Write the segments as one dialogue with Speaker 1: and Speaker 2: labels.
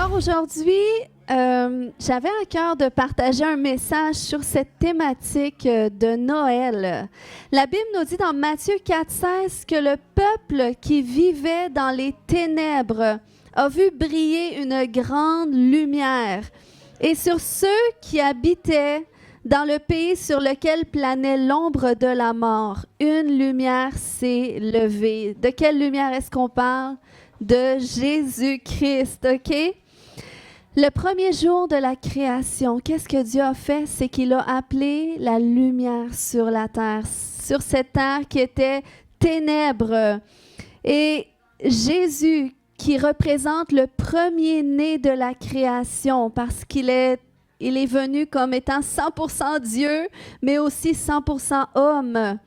Speaker 1: Alors aujourd'hui, j'avais à cœur de partager un message sur cette thématique de Noël. La Bible nous dit dans Matthieu 4,16 que le peuple qui vivait dans les ténèbres a vu briller une grande lumière. Et sur ceux qui habitaient dans le pays sur lequel planait l'ombre de la mort, une lumière s'est levée. De quelle lumière est-ce qu'on parle? De Jésus-Christ, OK? Le premier jour de la création, qu'est-ce que Dieu a fait? C'est qu'il a appelé la lumière sur la terre, sur cette terre qui était ténèbres. Et Jésus, qui représente le premier-né de la création, parce qu'il est venu comme étant 100% Dieu, mais aussi 100% homme.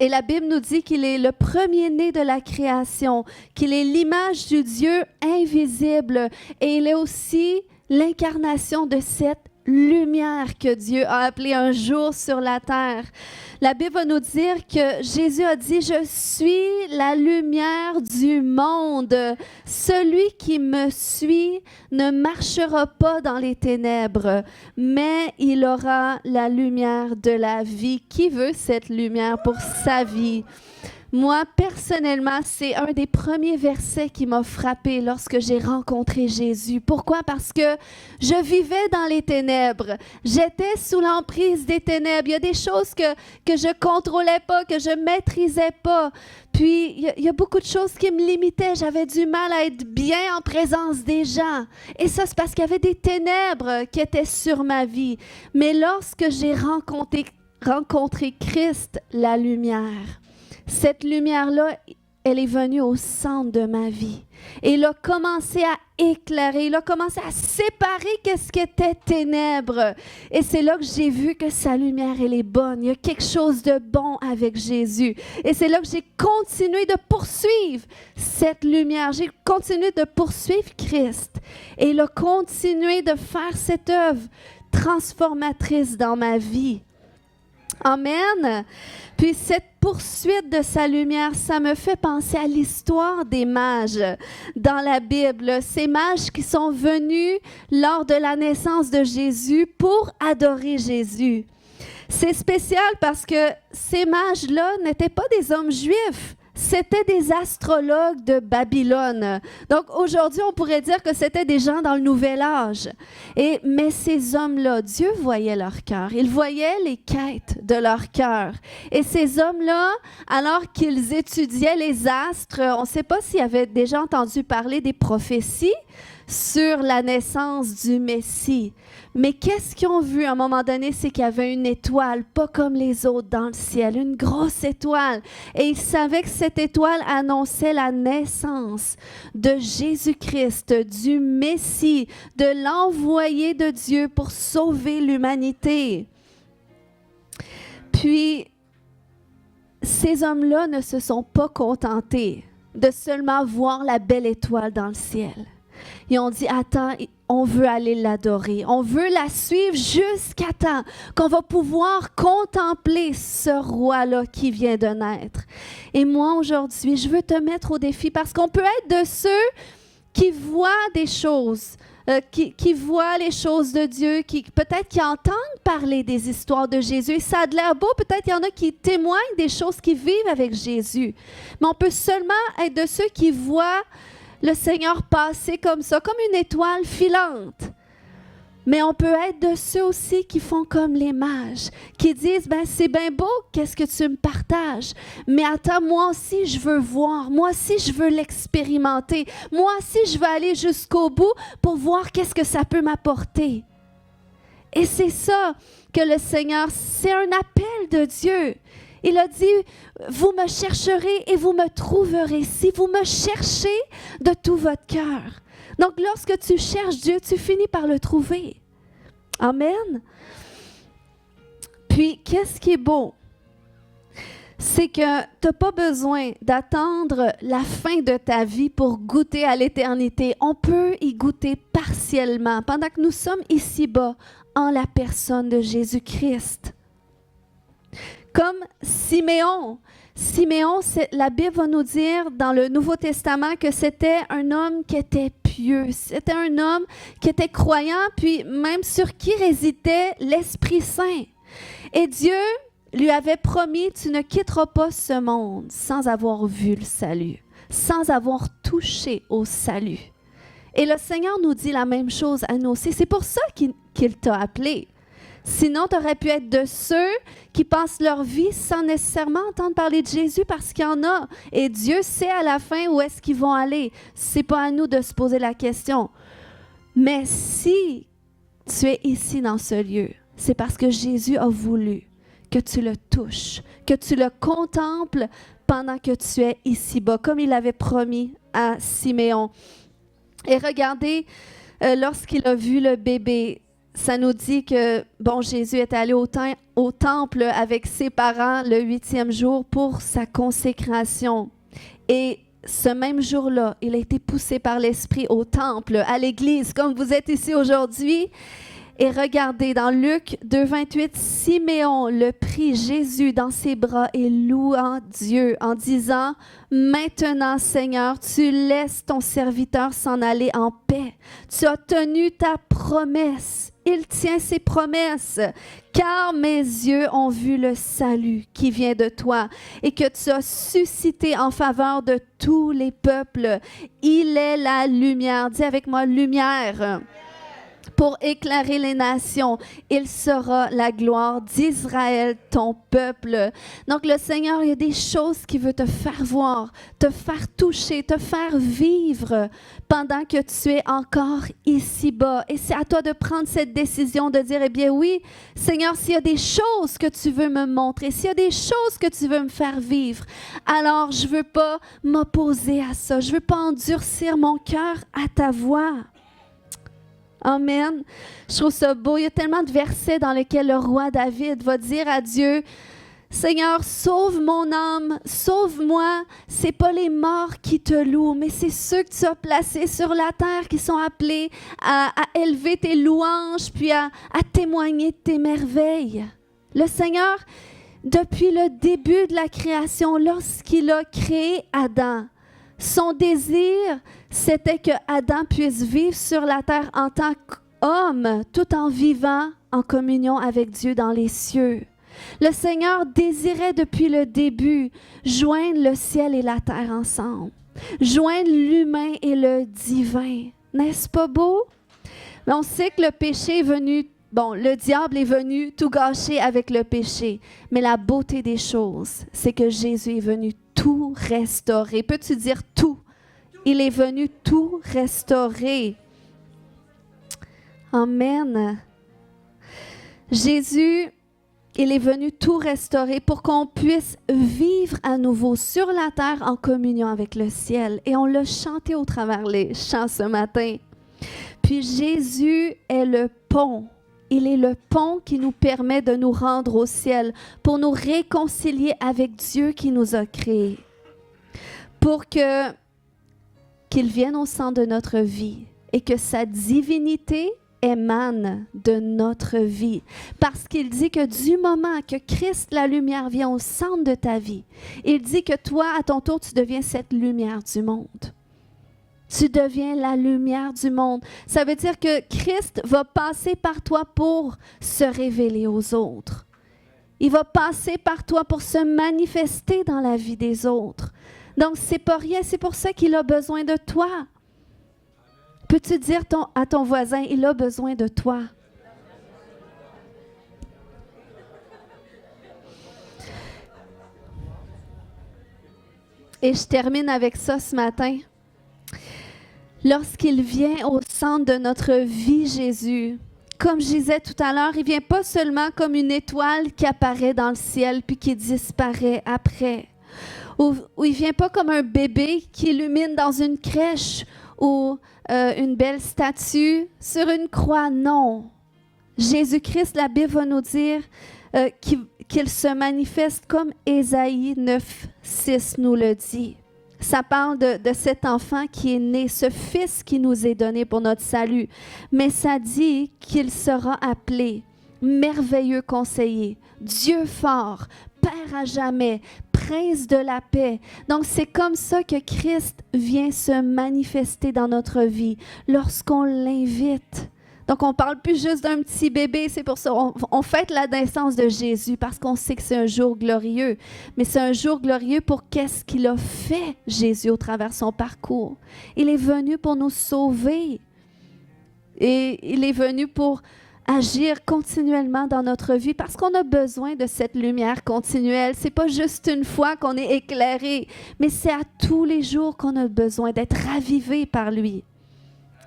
Speaker 1: Et la Bible nous dit qu'il est le premier-né de la création, qu'il est l'image du Dieu invisible et il est aussi l'incarnation de cette lumière que Dieu a appelée un jour sur la terre. La Bible va nous dire que Jésus a dit « Je suis la lumière du monde. Celui qui me suit ne marchera pas dans les ténèbres, mais il aura la lumière de la vie. » Qui veut cette lumière pour sa vie? Moi, personnellement, c'est un des premiers versets qui m'a frappée lorsque j'ai rencontré Jésus. Pourquoi? Parce que je vivais dans les ténèbres. J'étais sous l'emprise des ténèbres. Il y a des choses que je ne contrôlais pas, que je ne maîtrisais pas. Puis, il y a beaucoup de choses qui me limitaient. J'avais du mal à être bien en présence des gens. Et ça, c'est parce qu'il y avait des ténèbres qui étaient sur ma vie. Mais lorsque j'ai rencontré Christ, la lumière, cette lumière-là, elle est venue au centre de ma vie. Et il a commencé à éclairer, il a commencé à séparer qu'est-ce qui était ténèbres. Et c'est là que j'ai vu que sa lumière, elle est bonne. Il y a quelque chose de bon avec Jésus. Et c'est là que j'ai continué de poursuivre cette lumière. J'ai continué de poursuivre Christ. Et il a continué de faire cette œuvre transformatrice dans ma vie. Amen. Puis cette poursuite de sa lumière, ça me fait penser à l'histoire des mages dans la Bible. Ces mages qui sont venus lors de la naissance de Jésus pour adorer Jésus. C'est spécial parce que ces mages-là n'étaient pas des hommes juifs. C'était des astrologues de Babylone. Donc aujourd'hui, on pourrait dire que c'était des gens dans le Nouvel Âge. Mais ces hommes-là, Dieu voyait leur cœur. Il voyait les quêtes de leur cœur. Et ces hommes-là, alors qu'ils étudiaient les astres, on ne sait pas s'ils avaient déjà entendu parler des prophéties sur la naissance du Messie. Mais qu'est-ce qu'ils ont vu à un moment donné? C'est qu'il y avait une étoile, pas comme les autres dans le ciel, une grosse étoile. Et ils savaient que cette étoile annonçait la naissance de Jésus-Christ, du Messie, de l'envoyé de Dieu pour sauver l'humanité. Puis, ces hommes-là ne se sont pas contentés de seulement voir la belle étoile dans le ciel. Ils ont dit, attends, on veut aller l'adorer. On veut la suivre jusqu'à temps qu'on va pouvoir contempler ce roi-là qui vient de naître. Et moi, aujourd'hui, je veux te mettre au défi parce qu'on peut être de ceux qui voient des choses, qui voient les choses de Dieu, peut-être qui entendent parler des histoires de Jésus. Et ça a de l'air beau, peut-être qu'il y en a qui témoignent des choses qu'ils vivent avec Jésus. Mais on peut seulement être de ceux qui voient le Seigneur passer comme ça, comme une étoile filante. Mais on peut être de ceux aussi qui font comme les mages, qui disent, ben c'est bien beau, qu'est-ce que tu me partages? Mais attends, moi aussi je veux voir, moi aussi je veux l'expérimenter, moi aussi je veux aller jusqu'au bout pour voir qu'est-ce que ça peut m'apporter. Et c'est ça que le Seigneur, c'est un appel de Dieu. Il a dit, vous me chercherez et vous me trouverez si vous me cherchez de tout votre cœur. Donc, lorsque tu cherches Dieu, tu finis par le trouver. Amen. Puis, qu'est-ce qui est beau? C'est que tu n'as pas besoin d'attendre la fin de ta vie pour goûter à l'éternité. On peut y goûter partiellement pendant que nous sommes ici-bas en la personne de Jésus-Christ. Comme Siméon. Siméon, la Bible va nous dire dans le Nouveau Testament que c'était un homme qui était pieux. C'était un homme qui était croyant, puis même sur qui résidait l'Esprit Saint. Et Dieu lui avait promis, tu ne quitteras pas ce monde sans avoir vu le salut, sans avoir touché au salut. Et le Seigneur nous dit la même chose à nous aussi. C'est pour ça qu'il t'a appelé. Sinon, tu aurais pu être de ceux qui passent leur vie sans nécessairement entendre parler de Jésus parce qu'il y en a. Et Dieu sait à la fin où est-ce qu'ils vont aller. Ce n'est pas à nous de se poser la question. Mais si tu es ici dans ce lieu, c'est parce que Jésus a voulu que tu le touches, que tu le contemples pendant que tu es ici-bas, comme il avait promis à Siméon. Et regardez, lorsqu'il a vu le bébé, ça nous dit que, bon, Jésus est allé au temple avec ses parents le 8e jour pour sa consécration. Et ce même jour-là, il a été poussé par l'Esprit au temple, à l'Église, comme vous êtes ici aujourd'hui. Et regardez, dans Luc 2,28, Siméon le prit Jésus dans ses bras et louant Dieu en disant, « Maintenant, Seigneur, tu laisses ton serviteur s'en aller en paix. Tu as tenu ta promesse. Il tient ses promesses, car mes yeux ont vu le salut qui vient de toi et que tu as suscité en faveur de tous les peuples. Il est la lumière. » Dis avec moi, lumière. Pour éclairer les nations, il sera la gloire d'Israël, ton peuple. Donc le Seigneur, il y a des choses qu'il veut te faire voir, te faire toucher, te faire vivre pendant que tu es encore ici-bas. Et c'est à toi de prendre cette décision de dire, eh bien oui, Seigneur, s'il y a des choses que tu veux me montrer, s'il y a des choses que tu veux me faire vivre, alors je ne veux pas m'opposer à ça. Je ne veux pas endurcir mon cœur à ta voix. Amen. Je trouve ça beau. Il y a tellement de versets dans lesquels le roi David va dire à Dieu, « Seigneur, sauve mon âme, sauve-moi. Ce n'est pas les morts qui te louent, mais c'est ceux que tu as placés sur la terre qui sont appelés à élever tes louanges, puis à témoigner de tes merveilles. » Le Seigneur, depuis le début de la création, lorsqu'il a créé Adam, son désir, c'était que Adam puisse vivre sur la terre en tant qu'homme, tout en vivant en communion avec Dieu dans les cieux. Le Seigneur désirait depuis le début joindre le ciel et la terre ensemble, joindre l'humain et le divin. N'est-ce pas beau? Mais on sait que le péché est venu, le diable est venu tout gâcher avec le péché. Mais la beauté des choses, c'est que Jésus est venu tout restaurer. Peux-tu dire tout? Il est venu tout restaurer. Amen. Jésus, il est venu tout restaurer pour qu'on puisse vivre à nouveau sur la terre en communion avec le ciel. Et on l'a chanté au travers les chants ce matin. Puis Jésus est le pont. Il est le pont qui nous permet de nous rendre au ciel pour nous réconcilier avec Dieu qui nous a créés. Pour qu'il vienne au centre de notre vie et que sa divinité émane de notre vie. Parce qu'il dit que du moment que Christ, la lumière, vient au centre de ta vie, il dit que toi, à ton tour, tu deviens cette lumière du monde. Tu deviens la lumière du monde. Ça veut dire que Christ va passer par toi pour se révéler aux autres. Il va passer par toi pour se manifester dans la vie des autres. Donc, c'est pas rien, c'est pour ça qu'il a besoin de toi. Peux-tu dire à ton voisin, il a besoin de toi? Et je termine avec ça ce matin. Lorsqu'il vient au centre de notre vie, Jésus, comme je disais tout à l'heure, il ne vient pas seulement comme une étoile qui apparaît dans le ciel puis qui disparaît après. Ou il ne vient pas comme un bébé qui illumine dans une crèche ou une belle statue sur une croix. Non. Jésus-Christ, la Bible va nous dire qu'il se manifeste comme Ésaïe 9:6 nous le dit. Ça parle de cet enfant qui est né, ce fils qui nous est donné pour notre salut. Mais ça dit qu'il sera appelé merveilleux conseiller, Dieu fort, Père à jamais, prince de la paix. Donc, c'est comme ça que Christ vient se manifester dans notre vie, lorsqu'on l'invite. Donc, on ne parle plus juste d'un petit bébé, c'est pour ça on fête la naissance de Jésus parce qu'on sait que c'est un jour glorieux. Mais c'est un jour glorieux pour qu'est-ce qu'il a fait, Jésus, au travers de son parcours. Il est venu pour nous sauver. Et il est venu pour agir continuellement dans notre vie parce qu'on a besoin de cette lumière continuelle. Ce n'est pas juste une fois qu'on est éclairé, mais c'est à tous les jours qu'on a besoin d'être ravivé par lui.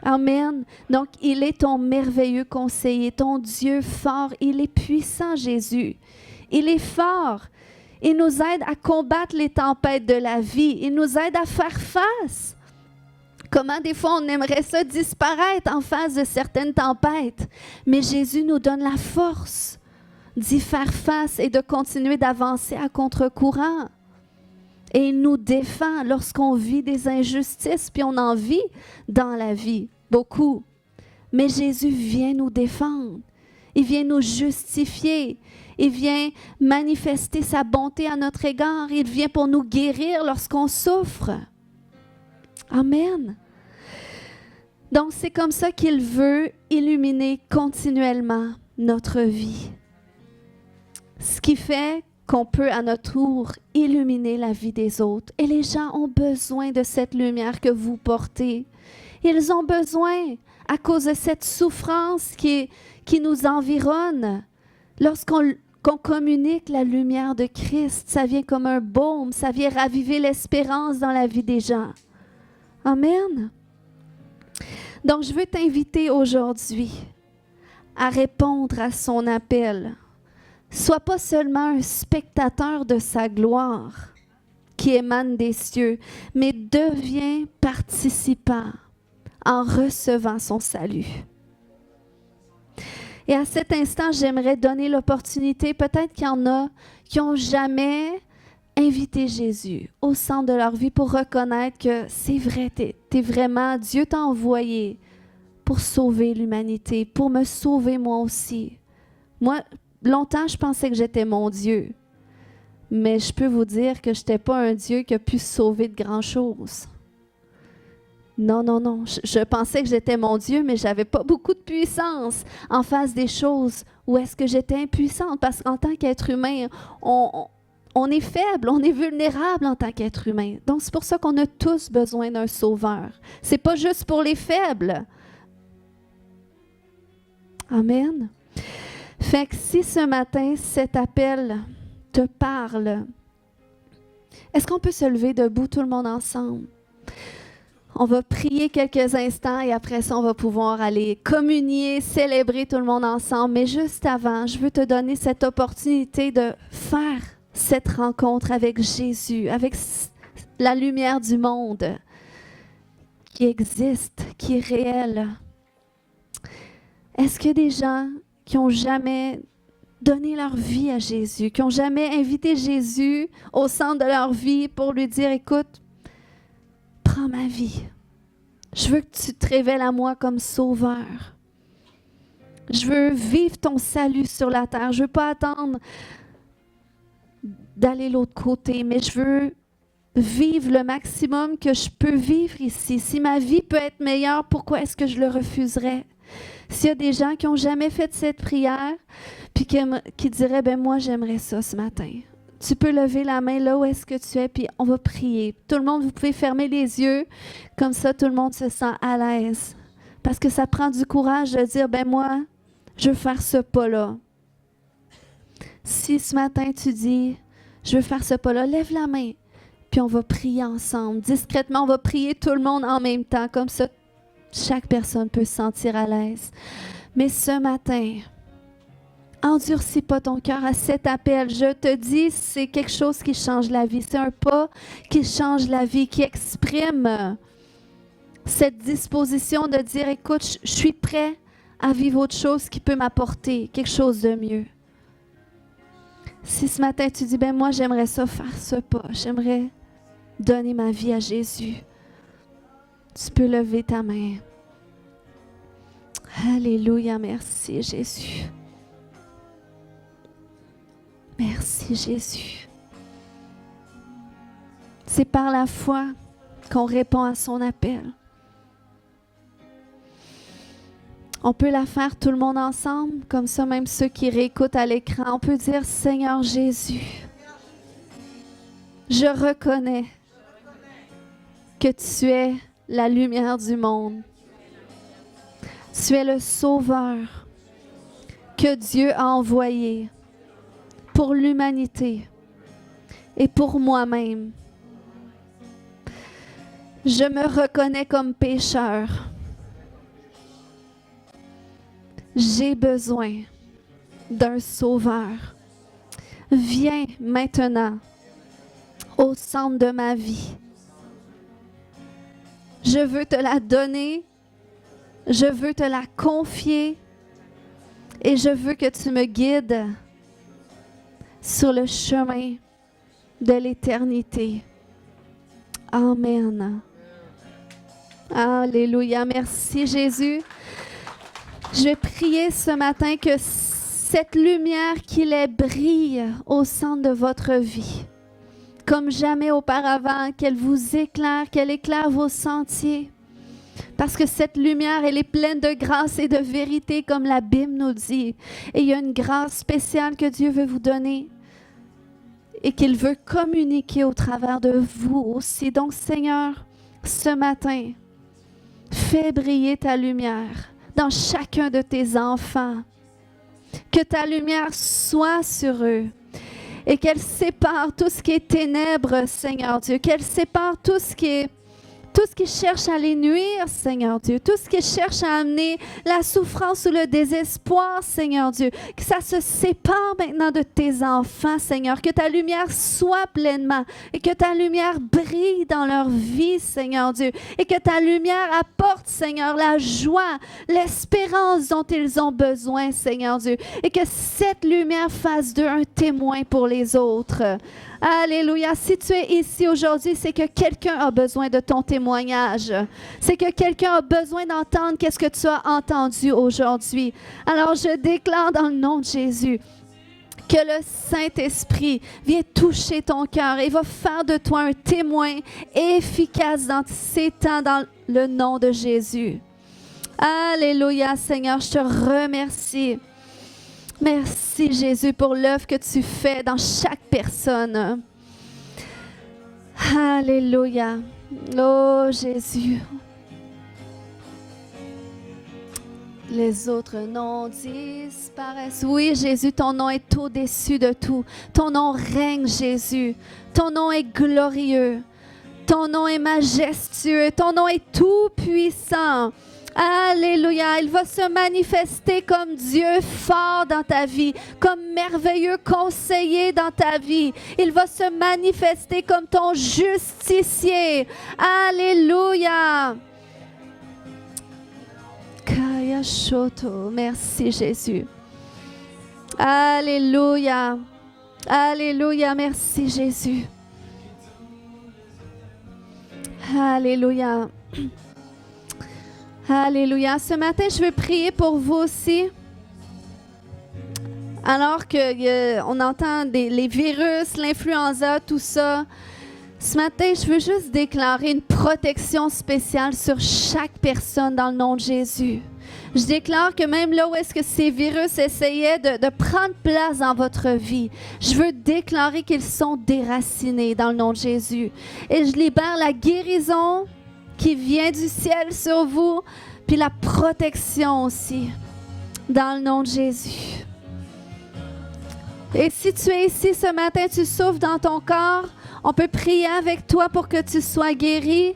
Speaker 1: Amen. Donc, il est ton merveilleux conseiller, ton Dieu fort. Il est puissant, Jésus. Il est fort. Il nous aide à combattre les tempêtes de la vie. Il nous aide à faire face. Comment des fois on aimerait ça disparaître en face de certaines tempêtes. Mais Jésus nous donne la force d'y faire face et de continuer d'avancer à contre-courant. Et il nous défend lorsqu'on vit des injustices, puis on en vit dans la vie, beaucoup. Mais Jésus vient nous défendre. Il vient nous justifier. Il vient manifester sa bonté à notre égard. Il vient pour nous guérir lorsqu'on souffre. Amen. Donc, c'est comme ça qu'il veut illuminer continuellement notre vie. Ce qui fait qu'on peut à notre tour illuminer la vie des autres. Et les gens ont besoin de cette lumière que vous portez. Ils ont besoin, à cause de cette souffrance qui nous environne. Lorsqu'on communique la lumière de Christ, ça vient comme un baume, ça vient raviver l'espérance dans la vie des gens. Amen. Donc, je veux t'inviter aujourd'hui à répondre à son appel. Sois pas seulement un spectateur de sa gloire qui émane des cieux, mais deviens participant en recevant son salut. Et à cet instant, j'aimerais donner l'opportunité, peut-être qu'il y en a qui n'ont jamais invité Jésus au centre de leur vie pour reconnaître que c'est vrai, t'es vraiment, Dieu t'a envoyé pour sauver l'humanité, pour me sauver moi aussi. Moi, longtemps, je pensais que j'étais mon Dieu. Mais je peux vous dire que je n'étais pas un Dieu qui a pu sauver de grand-chose. Non, non, non. Je pensais que j'étais mon Dieu, mais je n'avais pas beaucoup de puissance en face des choses où est-ce que j'étais impuissante. Parce qu'en tant qu'être humain, on est faible, on est vulnérable en tant qu'être humain. Donc, c'est pour ça qu'on a tous besoin d'un sauveur. Ce n'est pas juste pour les faibles. Amen. Fait que si ce matin, cet appel te parle, est-ce qu'on peut se lever debout tout le monde ensemble? On va prier quelques instants et après ça, on va pouvoir aller communier, célébrer tout le monde ensemble. Mais juste avant, je veux te donner cette opportunité de faire cette rencontre avec Jésus, avec la lumière du monde qui existe, qui est réelle. Est-ce qu'il y a des gens qui n'ont jamais donné leur vie à Jésus, qui n'ont jamais invité Jésus au centre de leur vie pour lui dire, écoute, prends ma vie. Je veux que tu te révèles à moi comme sauveur. Je veux vivre ton salut sur la terre. Je ne veux pas attendre d'aller de l'autre côté, mais je veux vivre le maximum que je peux vivre ici. Si ma vie peut être meilleure, pourquoi est-ce que je le refuserais? S'il y a des gens qui n'ont jamais fait cette prière, puis qui diraient, ben moi j'aimerais ça ce matin. Tu peux lever la main là où est-ce que tu es, puis on va prier. Tout le monde, vous pouvez fermer les yeux, comme ça tout le monde se sent à l'aise. Parce que ça prend du courage de dire, ben moi, je veux faire ce pas-là. Si ce matin tu dis, je veux faire ce pas-là, lève la main, puis on va prier ensemble. Discrètement, on va prier tout le monde en même temps, comme ça chaque personne peut se sentir à l'aise. Mais ce matin, endurcis pas ton cœur à cet appel. Je te dis, c'est quelque chose qui change la vie. C'est un pas qui change la vie, qui exprime cette disposition de dire, écoute, je suis prêt à vivre autre chose qui peut m'apporter quelque chose de mieux. Si ce matin tu dis, ben moi j'aimerais ça faire ce pas, j'aimerais donner ma vie à Jésus, tu peux lever ta main. Alléluia, merci Jésus. Merci Jésus. C'est par la foi qu'on répond à son appel. On peut la faire tout le monde ensemble, comme ça même ceux qui réécoutent à l'écran. On peut dire, Seigneur Jésus, je reconnais que tu es la lumière du monde. Tu es le sauveur que Dieu a envoyé pour l'humanité et pour moi-même. Je me reconnais comme pécheur. J'ai besoin d'un sauveur. Viens maintenant au centre de ma vie. Je veux te la donner. Je veux te la confier. Et je veux que tu me guides sur le chemin de l'éternité. Amen. Alléluia. Merci Jésus. Je vais prier ce matin que cette lumière qu'il est brille au centre de votre vie, comme jamais auparavant, qu'elle vous éclaire, qu'elle éclaire vos sentiers. Parce que cette lumière, elle est pleine de grâce et de vérité, comme la Bible nous dit. Et il y a une grâce spéciale que Dieu veut vous donner et qu'il veut communiquer au travers de vous aussi. Donc, Seigneur, ce matin, fais briller ta lumière dans chacun de tes enfants. Que ta lumière soit sur eux et qu'elle sépare tout ce qui est ténèbres, Seigneur Dieu. Qu'elle sépare tout ce qui cherche à les nuire, Seigneur Dieu. Tout ce qui cherche à amener la souffrance ou le désespoir, Seigneur Dieu. Que ça se sépare maintenant de tes enfants, Seigneur. Que ta lumière soit pleinement et que ta lumière brille dans leur vie, Seigneur Dieu. Et que ta lumière apporte, Seigneur, la joie, l'espérance dont ils ont besoin, Seigneur Dieu. Et que cette lumière fasse d'eux un témoin pour les autres. Alléluia. Si tu es ici aujourd'hui, c'est que quelqu'un a besoin de ton témoignage. C'est que quelqu'un a besoin d'entendre qu'est-ce que tu as entendu aujourd'hui. Alors, je déclare dans le nom de Jésus que le Saint-Esprit vient toucher ton cœur et va faire de toi un témoin efficace dans ces temps, dans le nom de Jésus. Alléluia, Seigneur, je te remercie. Merci Jésus pour l'œuvre que tu fais dans chaque personne. Alléluia. Oh Jésus. Les autres noms disparaissent. Oui Jésus, ton nom est au-dessus de tout. Ton nom règne Jésus. Ton nom est glorieux. Ton nom est majestueux. Ton nom est tout puissant. Alléluia, il va se manifester comme Dieu fort dans ta vie, comme merveilleux conseiller dans ta vie. Il va se manifester comme ton justicier. Alléluia. Kaya Shoto, merci Jésus. Alléluia. Alléluia, merci Jésus. Alléluia. Alléluia. Ce matin, je veux prier pour vous aussi. Alors qu'on entend les virus, l'influenza, tout ça, ce matin, je veux juste déclarer une protection spéciale sur chaque personne dans le nom de Jésus. Je déclare que même là où est-ce que ces virus essayaient de prendre place dans votre vie, je veux déclarer qu'ils sont déracinés dans le nom de Jésus. Et je libère la guérison qui vient du ciel sur vous, puis la protection aussi, dans le nom de Jésus. Et si tu es ici ce matin, tu souffres dans ton corps, on peut prier avec toi pour que tu sois guéri.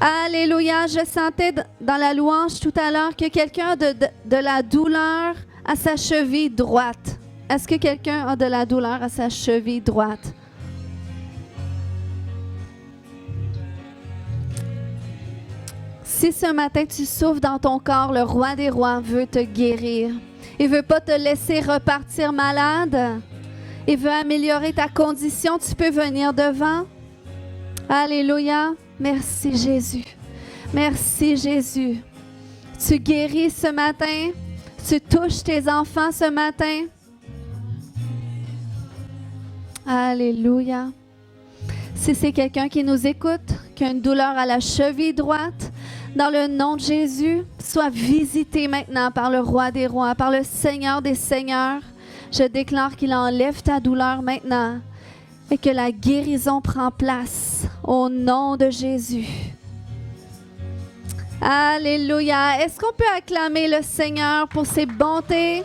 Speaker 1: Alléluia, je sentais dans la louange tout à l'heure que quelqu'un a de la douleur à sa cheville droite. Est-ce que quelqu'un a de la douleur à sa cheville droite? Si ce matin tu souffres dans ton corps, le roi des rois veut te guérir. Il ne veut pas te laisser repartir malade. Il veut améliorer ta condition. Tu peux venir devant. Alléluia. Merci Jésus. Merci Jésus. Tu guéris ce matin. Tu touches tes enfants ce matin. Si c'est quelqu'un qui nous écoute, qui a une douleur à la cheville droite, dans le nom de Jésus, sois visité maintenant par le Roi des rois, par le Seigneur des seigneurs. Je déclare qu'il enlève ta douleur maintenant et que la guérison prend place au nom de Jésus. Alléluia. Est-ce qu'on peut acclamer le Seigneur pour ses bontés?